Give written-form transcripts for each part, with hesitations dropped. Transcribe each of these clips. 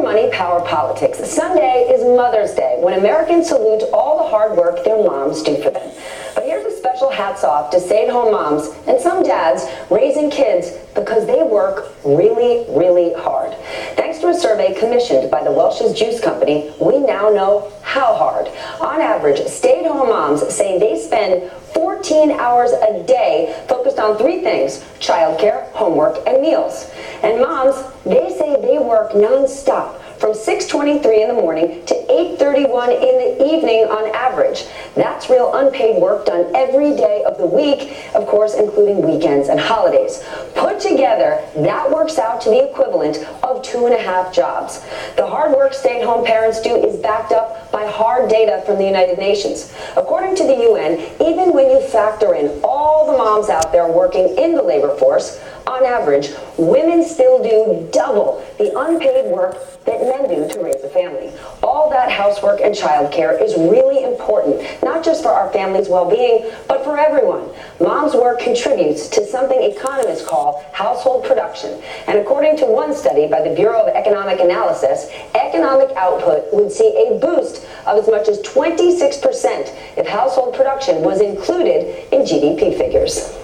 money, power, politics. Sunday is Mother's Day, when Americans salute all the hard work their moms do for them. But here's a special hats off to stay-at-home moms and some dads raising kids because they work really, really hard. Thanks to a survey commissioned by the Welch's Juice Company, we now know how hard. On average, stay-at-home moms say they spend 14 hours a day focused on three things: childcare, homework, and meals. And moms, they say they work non-stop from 6:23 in the morning to 8:31 in the evening on average. That's real unpaid work done every day of the week, of course, including weekends and holidays. Put together, that works out to the equivalent of 2.5 jobs. The hard work stay-at-home parents do is backed up by hard data from the United Nations. According to the UN, even when you factor in all the moms out there working in the labor force, on average, women still do double the unpaid work that men do to raise a family. All that housework and childcare is really important, not just for our family's well-being, but for everyone. Mom's work contributes to something economists call household production. And according to one study by the Bureau of Economic Analysis, economic output would see a boost of as much as 26% if household production was included in GDP figures.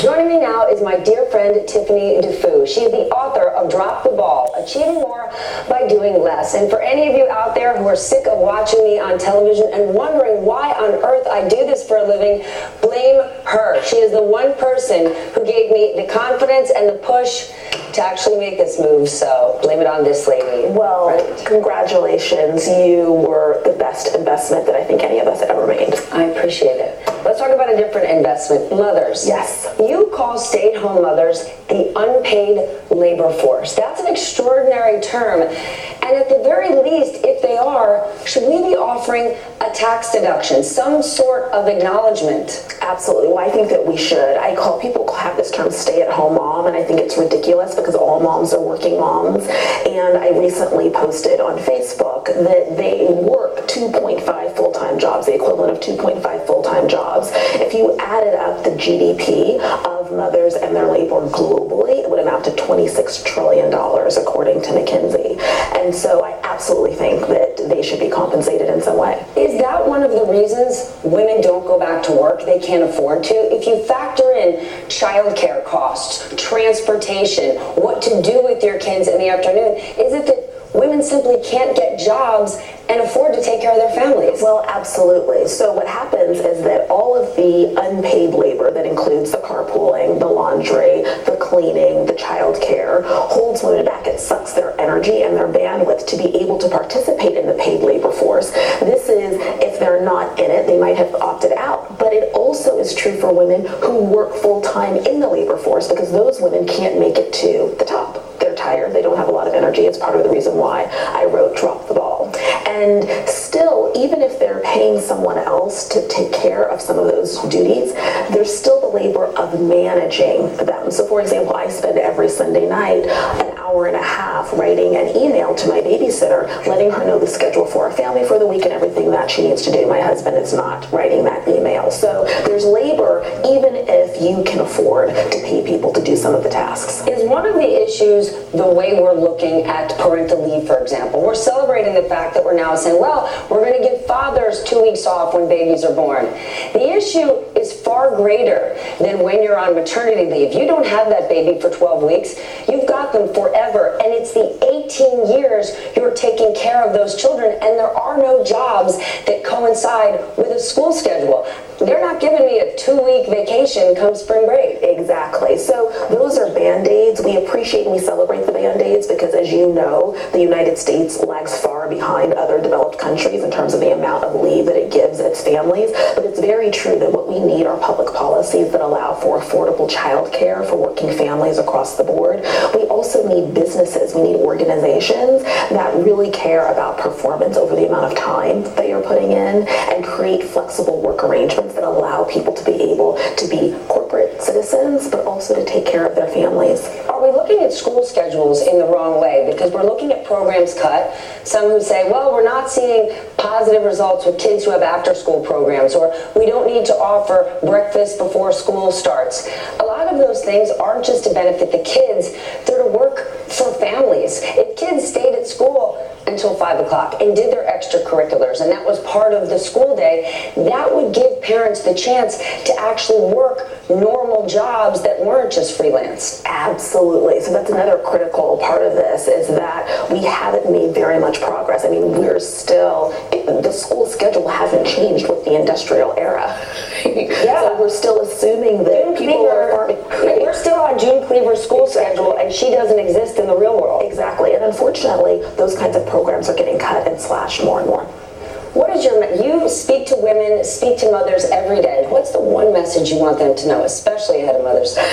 Joining me now is my dear friend Tiffany Dufu. She is the author of Drop the Ball, Achieving More by Doing Less. And for any of you out there who are sick of watching me on television and wondering why on earth I do this for a living, blame her. She is the one person who gave me the confidence and the push to actually make this move, so blame it on this lady. Well, right. Congratulations. You were the best investment that I think any of us ever made. I appreciate it. Let's talk about a different investment, mothers. Yes. You call stay-at-home mothers the unpaid labor force. That's an extraordinary term. And at the very least, if they are, should we be offering a tax deduction, some sort of acknowledgement? Absolutely. Well, I think that we should. People have this term stay-at-home mom, and I think it's ridiculous because all moms are working moms. And I recently posted on Facebook that they work 2.5 full-time jobs, the equivalent of 2.5 full-time jobs. If you added up the GDP of mothers and their labor globally, it would amount to $26 trillion, according to McKinsey. And so I absolutely think that they should be compensated in some way. Is that one of the reasons women don't go back to work? They can't afford to? If you factor in childcare costs, transportation, what to do with your kids in the afternoon, is it that women simply can't get jobs and afford to take care of their families? Well, absolutely. So what happens is that all of the unpaid labor that includes the carpooling, the laundry, the cleaning, the childcare, holds women back. It sucks their energy and their bandwidth to be able to participate in the paid labor force. This is, if they're not in it, they might have opted out. But it also is true for women who work full-time in the labor force, because those women can't make it to the top. They're tired, they don't have a lot of energy. It's part of the reason why I wrote Drop the Ball. And still, even if they're paying someone else to take care of some of those duties, there's still the labor of managing them. So for example, I spend every Sunday night an hour and a half writing an email to my babysitter, letting her know the schedule for our family for the week and everything that she needs to do. My husband is not writing that email. So there's labor even if you can afford to pay people to do some of the tasks. Is one of the issues the way we're looking at parental leave, for example? We're celebrating the fact that we're now saying, well, we're going to give fathers 2 weeks off when babies are born. The issue is far greater than when you're on maternity leave. You don't have that baby for 12 weeks. You've got them forever, and it's the 18 years you're taking care of those children, and there are no jobs that coincide with a school schedule. They're not giving me a 2-week vacation come spring break. Exactly. So those are Band-Aids. We appreciate and we celebrate the Band-Aids because, as you know, the United States lags far behind other developed countries in terms of the amount of leave that it gives its families. But it's very true that what we need are public policies that allow for affordable child care for working families across the board. We also need businesses. We need organizations that really care about performance over the amount of time that you're putting in and create flexible work arrangements that allow people to be able to be corporate citizens, but also to take care of their families. Are we looking at school schedules in the wrong way? Because we're looking at programs cut. Some who say, well, we're not seeing positive results with kids who have after-school programs, or we don't need to offer breakfast before school starts. A lot of those things aren't just to benefit the kids, they're to work for families. If kids stayed at school until 5 o'clock and did their extracurriculars, and that was part of the school day, that would give parents the chance to actually work normal jobs that weren't just freelance. Absolutely. So that's another critical part of this, is that we haven't made very much progress. I mean, we're still, the school schedule hasn't changed with the industrial era. Yeah. So we're still assuming that people are farming. We're still on June Cleaver's school schedule, and she doesn't exist in the real world. Exactly. And unfortunately, those kinds of programs are getting cut and slashed more and more. What is you speak to women, speak to mothers every day. What's the one message you want them to know, especially ahead of Mother's Day?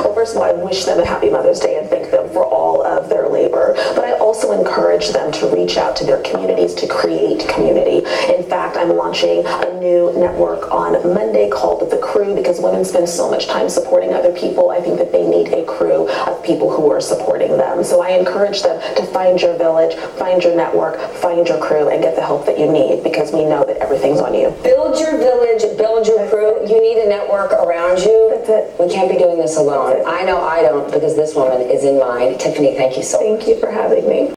Well, first of all, I wish them a happy Mother's Day and thank them for all of their labor. But I also encourage them to reach out to their communities to create community. In fact, I'm launching a new network on Monday called The Crew, because women spend so much time supporting other people. I think that they need a crew of people who are supporting them. So I encourage them to find your village, find your network, find your crew, and get the help that you need, because we know that everything's on you. Build your village, build your crew. You need a network around you. That's it. We can't be doing this alone. I know I don't, because this woman is in mine. Tiffany, thank you so much. Thank you for having me.